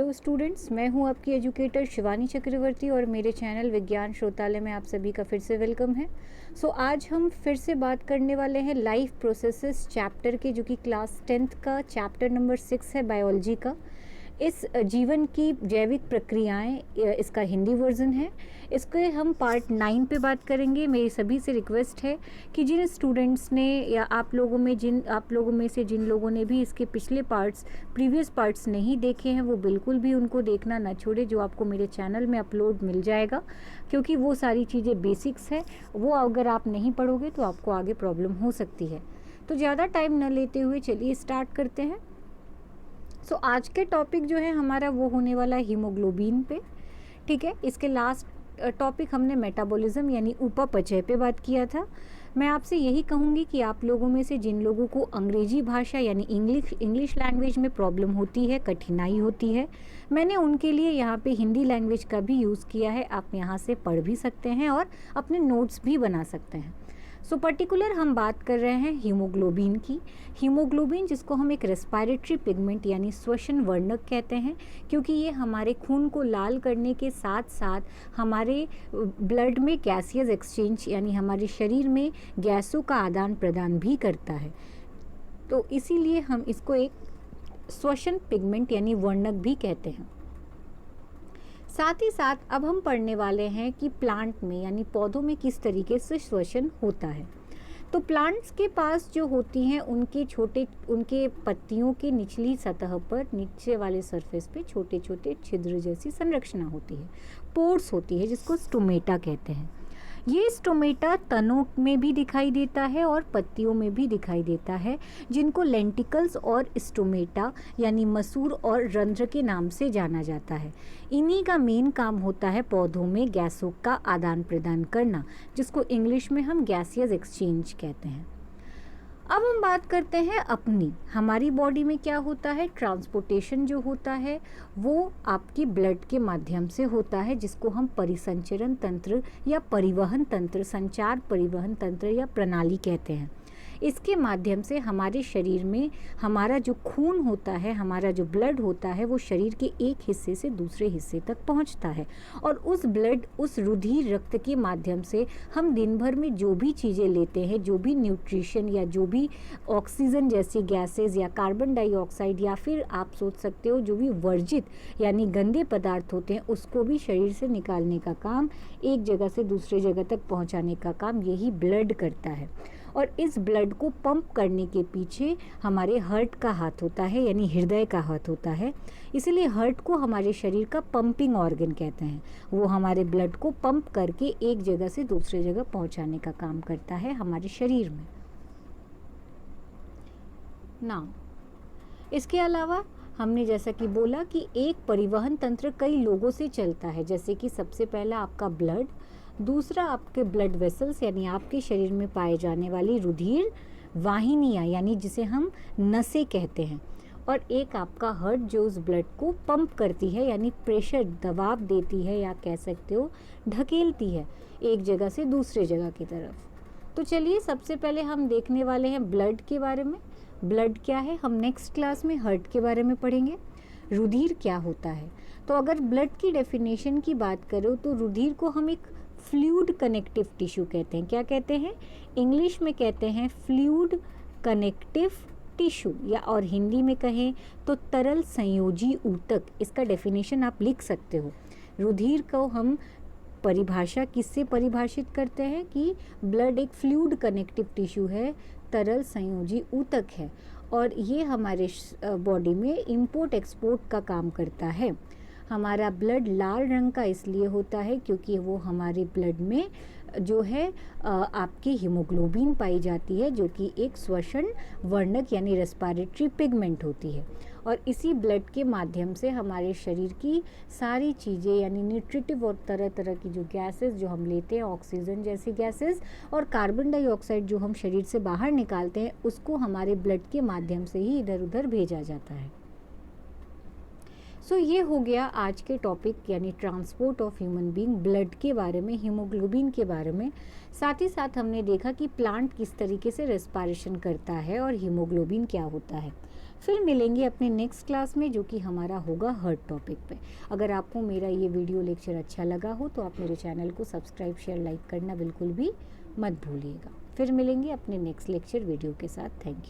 Hello students, मैं हूं आपकी एजुकेटर शिवानी चक्रवर्ती और मेरे चैनल विज्ञान श्रोतालय में आप सभी का फिर से वेलकम है। आज हम फिर से बात करने वाले हैं लाइफ प्रोसेसेस चैप्टर के, जो कि क्लास 10th का चैप्टर नंबर 6 है, बायोलॉजी का। इस जीवन की जैविक प्रक्रियाएं, इसका हिंदी वर्जन है। इसके हम पार्ट 9 पे बात करेंगे। मेरी सभी से रिक्वेस्ट है कि जिन स्टूडेंट्स ने या आप लोगों में से जिन लोगों ने भी इसके पिछले प्रीवियस पार्ट्स नहीं देखे हैं, वो बिल्कुल भी उनको देखना ना छोड़े, जो आपको मेरे चैनल में अपलोड मिल जाएगा, क्योंकि वो सारी चीज़ें बेसिक्स है। वो अगर आप नहीं पढ़ोगे तो आपको आगे प्रॉब्लम हो सकती है। तो ज़्यादा टाइम न लेते हुए चलिए स्टार्ट करते हैं। आज के टॉपिक जो है हमारा वो होने वाला है हीमोग्लोबिन पे। ठीक है, इसके लास्ट टॉपिक हमने मेटाबॉलिज्म यानी उपापचय पे बात किया था। मैं आपसे यही कहूँगी कि आप लोगों में से जिन लोगों को अंग्रेजी भाषा यानी इंग्लिश लैंग्वेज में प्रॉब्लम होती है, कठिनाई होती है, मैंने उनके लिए यहाँ पे हिंदी लैंग्वेज का भी यूज़ किया है। आप यहाँ से पढ़ भी सकते हैं और अपने नोट्स भी बना सकते हैं। पर्टिकुलर हम बात कर रहे हैं हीमोग्लोबिन की। हीमोग्लोबिन, जिसको हम एक रेस्पिरेटरी पिगमेंट यानी श्वसन वर्णक कहते हैं, क्योंकि ये हमारे खून को लाल करने के साथ साथ हमारे ब्लड में गैसियस एक्सचेंज यानी हमारे शरीर में गैसों का आदान प्रदान भी करता है। तो इसीलिए हम इसको एक श्वसन पिगमेंट यानी वर्णक भी कहते हैं। साथ ही साथ अब हम पढ़ने वाले हैं कि प्लांट में यानी पौधों में किस तरीके से श्वसन होता है। तो प्लांट्स के पास जो होती हैं, उनके पत्तियों के निचली सतह पर, नीचे वाले सरफेस पे छोटे छोटे छिद्र जैसी संरचना होती है, पोर्स होती है, जिसको स्टोमेटा कहते हैं। ये स्टोमेटा तनों में भी दिखाई देता है और पत्तियों में भी दिखाई देता है, जिनको लेंटिकल्स और स्टोमेटा यानी मसूर और रंध्र के नाम से जाना जाता है। इन्हीं का मेन काम होता है पौधों में गैसों का आदान प्रदान करना, जिसको इंग्लिश में हम गैसियस एक्सचेंज कहते हैं। अब हम बात करते हैं हमारी बॉडी में क्या होता है। ट्रांसपोर्टेशन जो होता है वो आपकी ब्लड के माध्यम से होता है, जिसको हम परिसंचरण तंत्र या परिवहन तंत्र, संचार परिवहन तंत्र या प्रणाली कहते हैं। इसके माध्यम से हमारे शरीर में हमारा जो खून होता है, हमारा जो ब्लड होता है, वो शरीर के एक हिस्से से दूसरे हिस्से तक पहुंचता है, और उस रुधिर रक्त के माध्यम से हम दिन भर में जो भी चीज़ें लेते हैं, जो भी न्यूट्रिशन या जो भी ऑक्सीजन जैसी गैसेज या कार्बन डाइऑक्साइड या फिर आप सोच सकते हो जो भी वर्जित यानी गंदे पदार्थ होते हैं, उसको भी शरीर से निकालने का काम, एक जगह से दूसरे जगह तक पहुंचाने का काम यही ब्लड करता है। और इस ब्लड को पंप करने के पीछे हमारे हार्ट का हाथ होता है, यानी हृदय का हाथ होता है। इसलिए हार्ट को हमारे शरीर का पंपिंग ऑर्गन कहते हैं। वो हमारे ब्लड को पंप करके एक जगह से दूसरे जगह पहुंचाने का काम करता है हमारे शरीर में। इसके अलावा हमने जैसा कि बोला कि एक परिवहन तंत्र कई लोगों से चलता है, जैसे कि सबसे पहला आपका ब्लड, दूसरा आपके ब्लड वेसल्स यानी आपके शरीर में पाए जाने वाली रुधिर वाहिनियाँ यानी जिसे हम नसें कहते हैं, और एक आपका हार्ट जो उस ब्लड को पंप करती है यानी प्रेशर, दबाव देती है, या कह सकते हो ढकेलती है एक जगह से दूसरे जगह की तरफ। तो चलिए सबसे पहले हम देखने वाले हैं ब्लड के बारे में। ब्लड क्या है हम नेक्स्ट क्लास में हार्ट के बारे में पढ़ेंगे। रुधिर क्या होता है, तो अगर ब्लड की डेफिनेशन की बात करो तो रुधिर को हम एक फ्लूइड कनेक्टिव टिश्यू कहते हैं। क्या कहते हैं? इंग्लिश में कहते हैं फ्लूइड कनेक्टिव टिश्यू, या और हिंदी में कहें तो तरल संयोजी ऊतक। इसका डेफिनेशन आप लिख सकते हो। रुधिर को हम परिभाषा किससे परिभाषित करते हैं कि ब्लड एक फ्लूइड कनेक्टिव टिश्यू है, तरल संयोजी ऊतक है, और ये हमारे बॉडी में इंपोर्ट एक्सपोर्ट का काम करता है। हमारा ब्लड लाल रंग का इसलिए होता है क्योंकि वो हमारे ब्लड में जो है आपकी हीमोग्लोबिन पाई जाती है, जो कि एक श्वसन वर्णक यानी रेस्पिरेटरी पिगमेंट होती है, और इसी ब्लड के माध्यम से हमारे शरीर की सारी चीज़ें यानी न्यूट्रिटिव और तरह तरह की जो गैसेस जो हम लेते हैं, ऑक्सीजन जैसी गैसेस और कार्बन डाइऑक्साइड जो हम शरीर से बाहर निकालते हैं, उसको हमारे ब्लड के माध्यम से ही इधर उधर भेजा जाता है। ये हो गया आज के टॉपिक यानी transport of human being, blood के बारे में, हीमोग्लोबिन के बारे में। साथ ही साथ हमने देखा कि प्लांट किस तरीके से रेस्पिरेशन करता है और हीमोग्लोबिन क्या होता है। फिर मिलेंगे अपने नेक्स्ट क्लास में, जो कि हमारा होगा हर्ट टॉपिक पे। अगर आपको मेरा ये वीडियो लेक्चर अच्छा लगा हो तो आप मेरे चैनल को सब्सक्राइब, शेयर, लाइक करना बिल्कुल भी मत भूलिएगा। फिर मिलेंगे अपने नेक्स्ट लेक्चर वीडियो के साथ। Thank you.